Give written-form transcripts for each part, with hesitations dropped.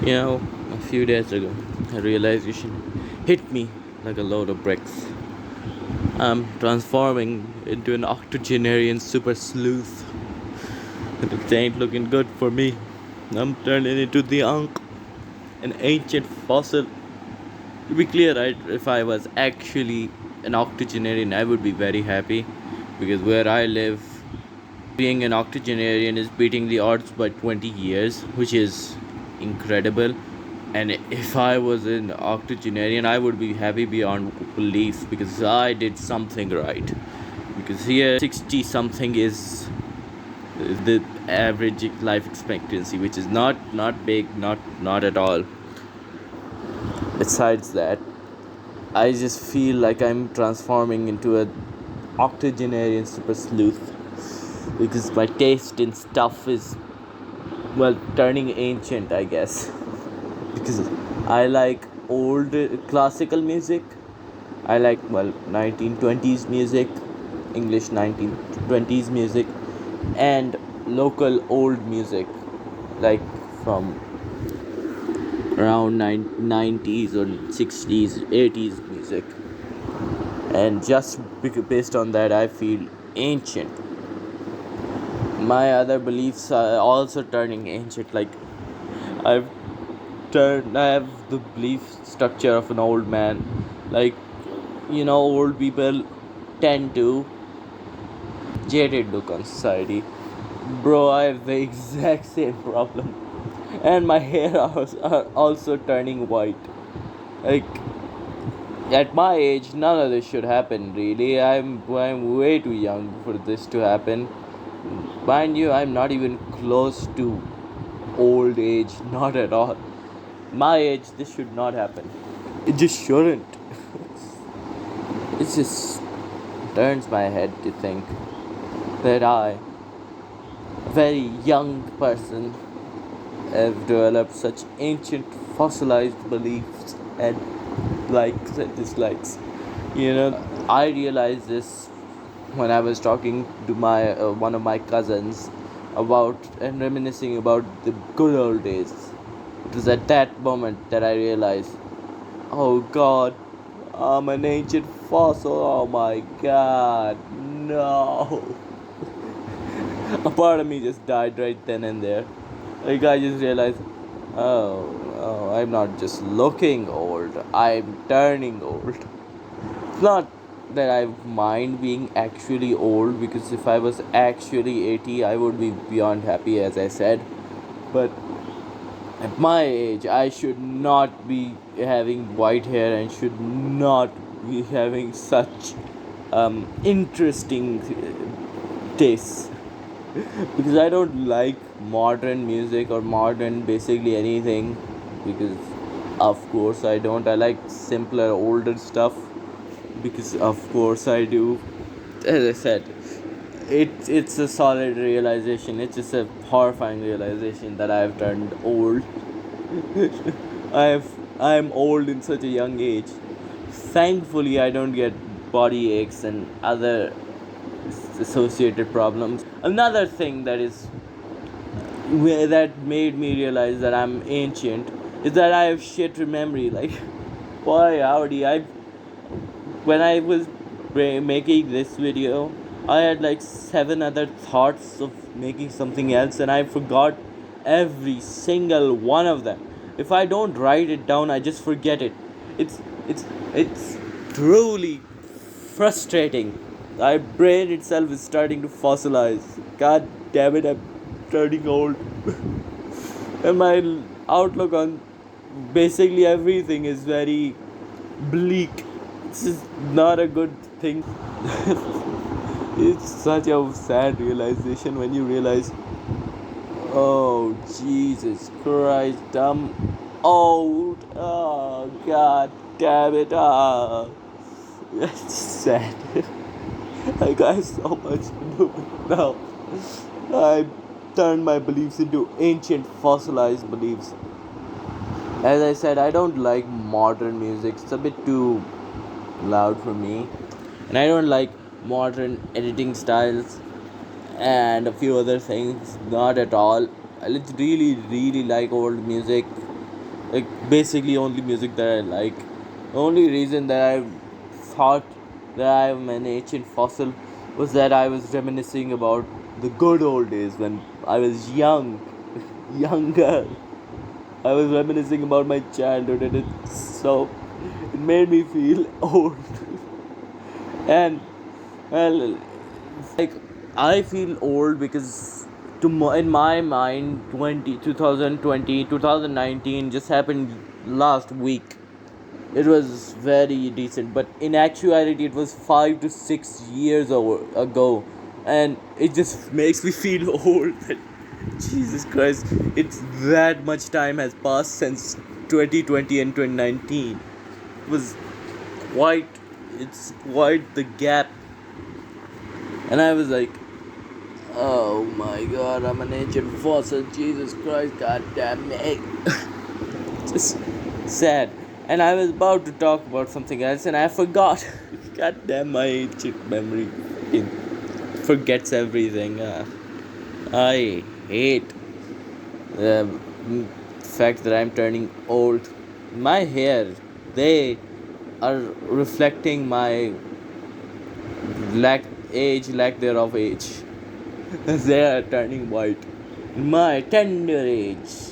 A few days ago, a realization hit me like a load of bricks. I'm transforming into an octogenarian super sleuth, and it ain't looking good for me. I'm turning into the Ankh, an ancient fossil. To be clear, if I was actually an octogenarian, I would be very happy because where I live, being an octogenarian is beating the odds by 20 years, which is incredible. And if I was an octogenarian, I would be happy beyond belief because I did something right. Because here, 60 something is the average life expectancy, which is not big, not at all. Besides that, I just feel like I'm transforming into a octogenarian super sleuth because my taste in stuff is, well, turning ancient, I guess. Because I like old classical music. I like, well, 1920s music, English 1920s music, and local old music, like from around 90s or 60s, 80s music. And just based on that, I feel ancient. My other beliefs are also turning ancient. Like I've I have the belief structure of an old man. Like, old people tend to jaded look on society. Bro, I have the exact same problem. And my hair are also turning white. Like, at my age, none of this should happen, really. I'm way too young for this to happen. Mind you, I'm not even close to old age, not at all. My age, this should not happen. It just shouldn't. It just turns my head to think that I, a very young person, have developed such ancient fossilized beliefs and likes and dislikes. I realized this when I was talking to my one of my cousins about and reminiscing about the good old days. It was at that moment that I realized, oh God, I'm an ancient fossil. Oh my God, no. A part of me just died right then and there. Like I just realized, I'm not just looking old, I'm turning old. It's not that I mind being actually old because if I was actually 80, I would be beyond happy, as I said. But at my age, I should not be having white hair and should not be having such interesting tastes. Because I don't like modern music or modern basically anything. Because of course I don't. I like simpler, older stuff. Because of course I do. As I said, it's a solid realization. It's just a horrifying realization that I have turned old. I'm old in such a young age. Thankfully, I don't get body aches and other associated problems. Another thing that made me realize that I'm ancient is that I have shit memory. Like, boy, howdy, when I was making this video, I had like 7 other thoughts of making something else, and I forgot every single one of them. If I don't write it down, I just forget it. It's it's it's truly frustrating. My brain itself is starting to fossilize. God damn it, I'm turning old. And my outlook on basically everything is very bleak. It's just not a good thing. It's such a sad realization when you realize, oh Jesus Christ, I'm old. Oh God damn it. It's sad. I got so much to do now. I turned my beliefs into ancient fossilized beliefs. As I said, I don't like modern music. It's a bit too loud for me. And I don't like modern editing styles and a few other things. Not at all. I really, really like old music. Like basically only music that I like. The only reason that I thought that I am an ancient fossil was that I was reminiscing about the good old days when I was younger. I was reminiscing about my childhood, and it made me feel old. And well, like I feel old because in my mind 2019 just happened last week. It was very decent, but in actuality it was 5 to 6 years ago, and it just makes me feel old. Jesus Christ, it's that much time has passed since 2020 and 2019. It was quite it's quite the gap, and I was like, oh my god, I'm an ancient fossil. Jesus Christ, god damn it. Just sad. And I was about to talk about something else and I forgot. God damn, my ancient memory fucking forgets everything. I hate the fact that I'm turning old. My hair, they are reflecting my lack thereof age. They are turning white. My tender age.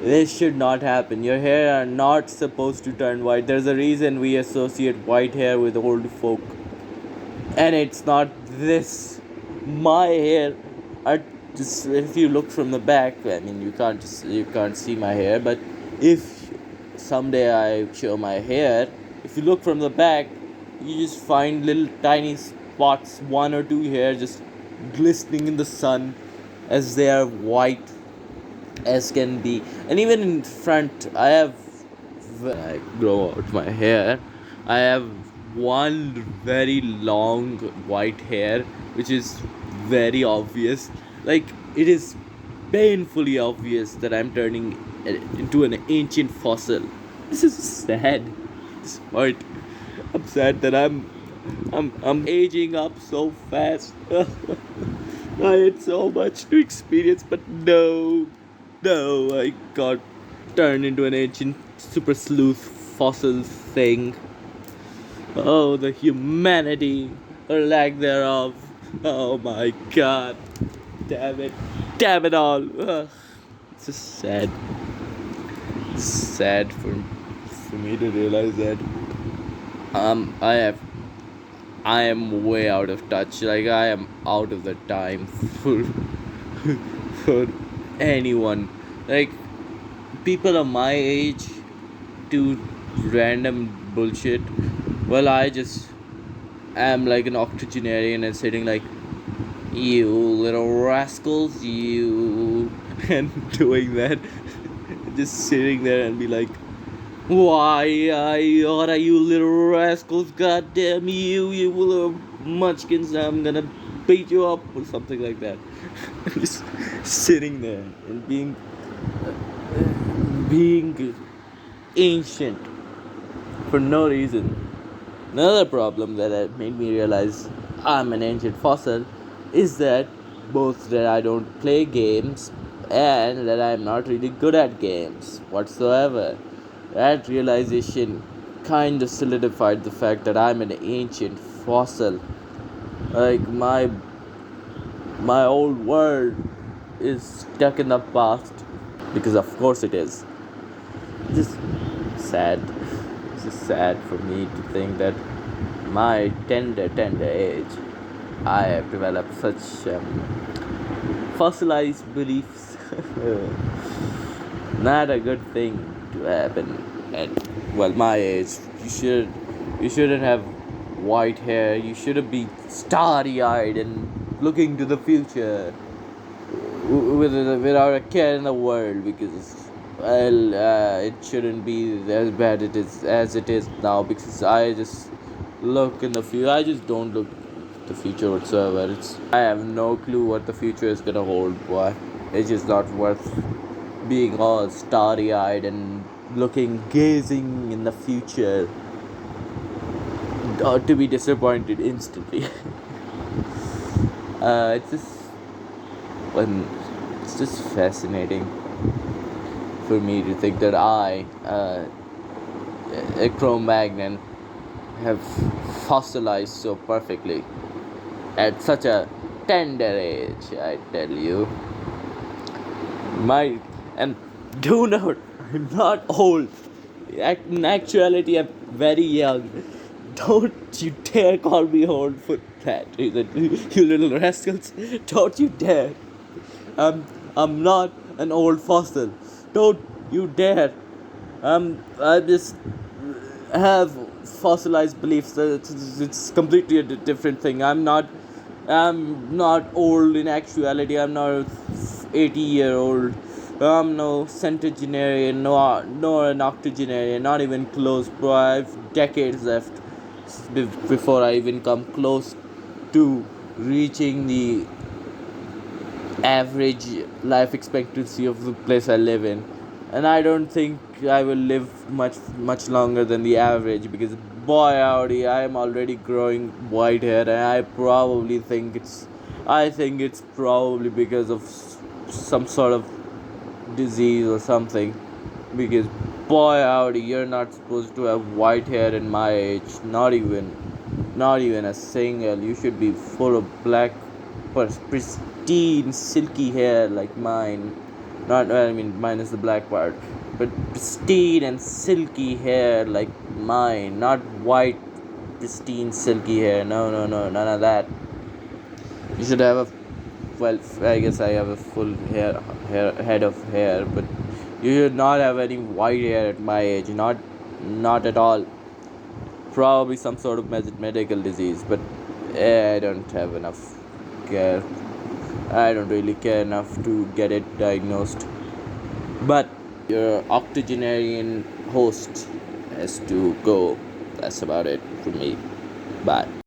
This should not happen. Your hair are not supposed to turn white. There's a reason we associate white hair with old folk. And it's not this. My hair are just, if you look from the back, I mean you can't see my hair, but if someday I show my hair, if you look from the back, you just find little tiny spots, one or two hair just glistening in the sun as they are white as can be. And even in front, I have, when I grow out my hair, I have one very long white hair, which is very obvious. Like, it is painfully obvious that I'm turning into an ancient fossil. This is sad. This part, I'm sad that I'm aging up so fast. I had so much to experience, but no, I got turned into an ancient super sleuth fossil thing. Oh, the humanity, or lack thereof. Oh my god. Damn it. Damn it all. Ugh. It's just sad. It's sad for me to realize that I have I am way out of touch. Like I am out of the time for for anyone. Like people of my age do random bullshit. Well, I just am like an octogenarian and sitting like, you little rascals, you, and doing that, just sitting there and be like, why, what are you little rascals? Goddamn you little munchkins! I'm gonna beat you up or something like that. Just sitting there and being ancient for no reason. Another problem that made me realize I'm an ancient fossil is that both that I don't play games and that I'm not really good at games whatsoever. That realization kind of solidified the fact that I'm an ancient fossil. Like my old world is stuck in the past because of course it is. Just sad. It's just sad for me to think that my tender age, I have developed such fossilized beliefs. Not a good thing to happen at well my age. You shouldn't have white hair. You shouldn't be starry-eyed and looking to the future without a care in the world because well it shouldn't be as bad it is as it is now because I just look in the future. I just don't look the future whatsoever. I have no clue what the future is gonna hold, boy. It's just not worth being all starry eyed and gazing in the future to be disappointed instantly. It's just when it's just fascinating. for me to think that I, a Cro-Magnon, have fossilized so perfectly at such a tender age. I tell you, my and do not. I'm not old. In actuality, I'm very young. Don't you dare call me old for that reason, you little rascals. Don't you dare. I'm not an old fossil. Don't you dare. I just have fossilized beliefs. It's completely a different thing. I'm not old in actuality. I'm not a 80-year-old. I'm no centenarian, nor an octogenarian, not even close, bro. I've decades left before I even come close to reaching the average life expectancy of the place I live in. And I don't think I will live much longer than the average, because boy howdy, I am already growing white hair, and I think it's probably because of some sort of disease or something. Because boy howdy, you're not supposed to have white hair in my age, not even a single. You should be full of black, pristine, silky hair like mine. Not, well, I mean, mine is the black part, but pristine and silky hair like mine. Not white, pristine, silky hair. No, no, no, none of that. You should have a, well, I guess I have a full head of hair, but you should not have any white hair at my age. Not at all. Probably some sort of medical disease, but I don't have enough care. I don't really care enough to get it diagnosed. But your octogenarian host has to go. That's about it for me. Bye.